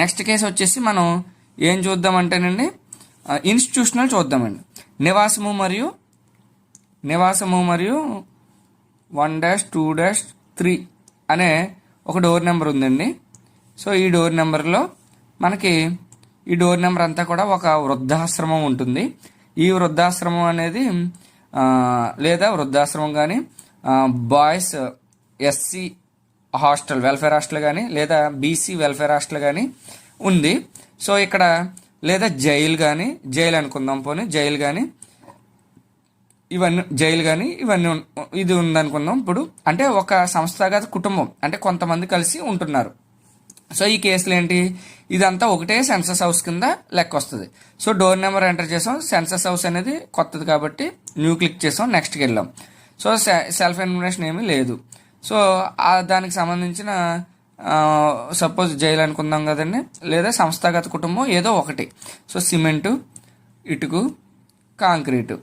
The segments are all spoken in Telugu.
నెక్స్ట్ కేసు వచ్చేసి మనం ఏం చూద్దామంటేనండి, ఇన్స్టిట్యూషనల్ చూద్దామండి. నివాసము మరియు 1-2-3 అనే ఒక డోర్ నెంబర్ ఉందండి. సో ఈ డోర్ నెంబర్లో మనకి ఈ డోర్ నెంబర్ అంతా కూడా ఒక వృద్ధాశ్రమం ఉంటుంది. ఈ వృద్ధాశ్రమం అనేది లేదా వృద్ధాశ్రమం కానీ boys SC hostel welfare hostel కానీ లేదా బీసీ వెల్ఫేర్ హాస్టల్ కానీ ఉంది. సో ఇక్కడ లేదా జైలు అనుకుందాం, పోనీ జైలు కానీ ఇవన్నీ ఇది ఉందనుకుందాం. ఇప్పుడు అంటే ఒక సంస్థాగత కుటుంబం, అంటే కొంతమంది కలిసి ఉంటున్నారు. సో ఈ కేసులు ఏంటి, ఇదంతా ఒకటే సెన్సస్ హౌస్ కింద లెక్క వస్తుంది. సో డోర్ నెంబర్ ఎంటర్ చేసాం, సెన్సస్ హౌస్ అనేది కొత్తది కాబట్టి న్యూ క్లిక్ చేసాం, నెక్స్ట్కి వెళ్ళాం. సో సెల్ఫ్ ఇన్ఫర్మేషన్ ఏమీ లేదు. సో దానికి సంబంధించిన సపోజ్ జైలు అనుకుందాం కదండి, లేదా సంస్థాగత కుటుంబం ఏదో ఒకటి. సో సిమెంటు, ఇటుకు, కాంక్రీటు,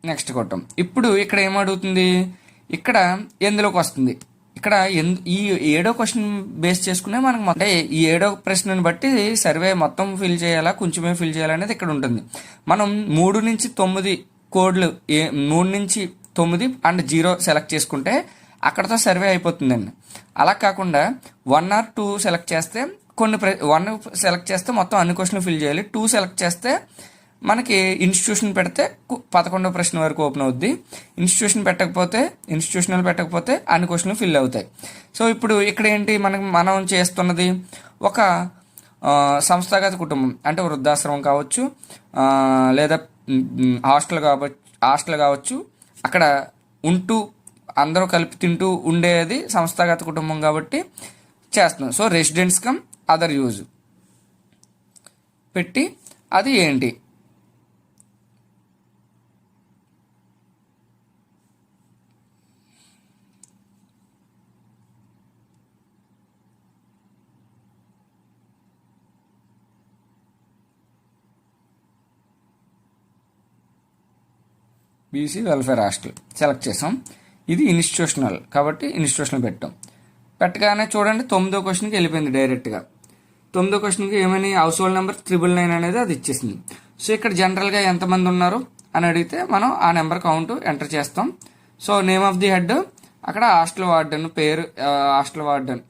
నెక్స్ట్ కొట్టాం. ఇప్పుడు ఇక్కడ ఏమడుగుతుంది, ఇక్కడ ఎందులోకి వస్తుంది, ఇక్కడ ఈ 7వ క్వశ్చన్ బేస్ చేసుకునే మనకు అంటే ఈ 7వ ప్రశ్నను బట్టి సర్వే మొత్తం ఫిల్ చేయాలా, కొంచెమే ఫిల్ చేయాలనేది ఇక్కడ ఉంటుంది. మనం 3 నుంచి 9 కోడ్లు 3 నుంచి 9 అండ్ 0 సెలెక్ట్ చేసుకుంటే అక్కడతో సర్వే అయిపోతుందండి. అలా కాకుండా 1 or 2 సెలెక్ట్ చేస్తే 1 సెలెక్ట్ చేస్తే మొత్తం అన్ని క్వశ్చన్లు ఫిల్ చేయాలి. 2 సెలెక్ట్ చేస్తే మనకి ఇన్స్టిట్యూషన్ పెడితే 11వ ప్రశ్న వరకు ఓపెన్ అవుద్ది. ఇన్స్టిట్యూషనల్ పెట్టకపోతే అన్ని క్వశ్చన్లు ఫిల్ అవుతాయి. సో ఇప్పుడు ఇక్కడ ఏంటి, మనం చేస్తున్నది ఒక సంస్థాగత కుటుంబం, అంటే వృద్ధాశ్రమం కావచ్చు, లేదా హాస్టల్ కావచ్చు, అక్కడ ఉంటూ అందరూ కలిపి తింటూ ఉండేది సంస్థాగత కుటుంబం కాబట్టి చేస్తున్నాం. So residents come other use పెట్టి అది ఏంటి, బీసీ వెల్ఫేర్ హాస్టల్ సెలెక్ట్ చేసాం. ఇది ఇన్స్టిట్యూషనల్ కాబట్టి ఇన్స్టిట్యూషనల్ పెట్టగానే చూడండి 9వ క్వశ్చన్కి వెళ్ళిపోయింది డైరెక్ట్గా. 9వ క్వశ్చన్కి ఏమని హౌస్ హోల్డ్ నెంబర్ 999 అనేది అది ఇచ్చేసింది. సో ఇక్కడ జనరల్గా ఎంతమంది ఉన్నారు అని అడిగితే మనం ఆ నెంబర్ కౌంట్ ఎంటర్ చేస్తాం. So name of the head, అక్కడ హాస్టల్ వార్డెన్ పేరు, హాస్టల్ వార్డెన్